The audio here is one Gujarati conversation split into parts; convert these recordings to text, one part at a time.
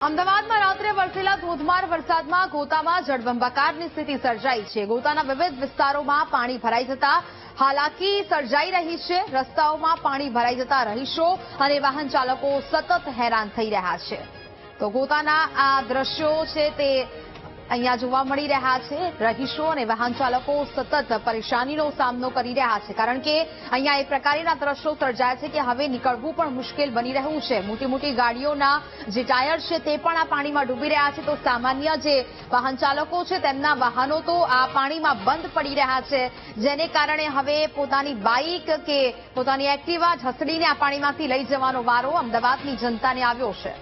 અમદાવાદમાં રાત્રે વરસેલા ધોધમાર વરસાદમાં ગોતામાં જળબંબાકારની સ્થિતિ સર્જાઈ છે। ગોતાના વિવિધ વિસ્તારોમાં પાણી ભરાઈ જતા હાલાકી સર્જાઈ રહી છે। રસ્તાઓમાં પાણી ભરાઈ જતા રહીશો અને વાહન ચાલકો સતત હેરાન થઈ રહ્યા છે। તો ગોતાના આ દ્રશ્યો છે તે અહીંયા જોવા મળી રહ્યા છે। રહીશો અને વાહન ચાલકો સતત પરેશાનીનો સામનો કરી રહ્યા છે, કારણ કે અહીંયા એ પ્રકારના દ્રશ્યો સર્જાય છે કે હવે નીકળવું પણ મુશ્કેલ બની રહ્યું છે। મોટી મોટી ગાડીઓના જે ટાયર છે તે પણ આ પાણીમાં ડૂબી રહ્યા છે, તો સામાન્ય જે વાહન ચાલકો છે તેમના વાહનો તો આ પાણીમાં બંધ પડી રહ્યા છે, જેને કારણે હવે પોતાની બાઇક કે પોતાની એક્ટિવા ઢસડીને આ પાણીમાંથી લઈ જવાનો વારો અમદાવાદની જનતાને આવ્યો છે।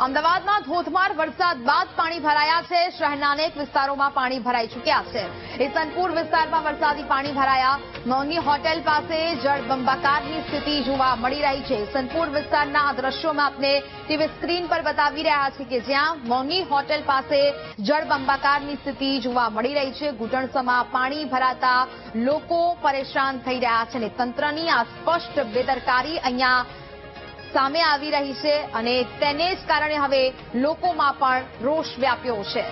અમદાવાદમાં ધોધમાર વરસાદ બાદ પાણી ભરાયા છે। શહેરના અનેક વિસ્તારોમાં પાણી ભરાઈ ચૂક્યા છે। ઇસનપુર વિસ્તારમાં વરસાદી પાણી ભરાયા। મોંઘી હોટેલ પાસે જળબંબાકારની સ્થિતિ જોવા મળી રહી છે। ઇસનપુર વિસ્તારના આ દ્રશ્યોમાં આપને ટીવી સ્ક્રીન પર બતાવી રહ્યા છે કે જ્યાં મોંઘી હોટેલ પાસે જળબંબાકારની સ્થિતિ જોવા મળી રહી છે। ઘૂંટણસમાં પાણી ભરાતા લોકો પરેશાન થઈ રહ્યા છે અને તંત્રની આ સ્પષ્ટ બેદરકારી અહીંયા સામે આવી રહી છે અને તેને જ કારણે હવે લોકોમાં પણ રોષ વ્યાપ્યો છે।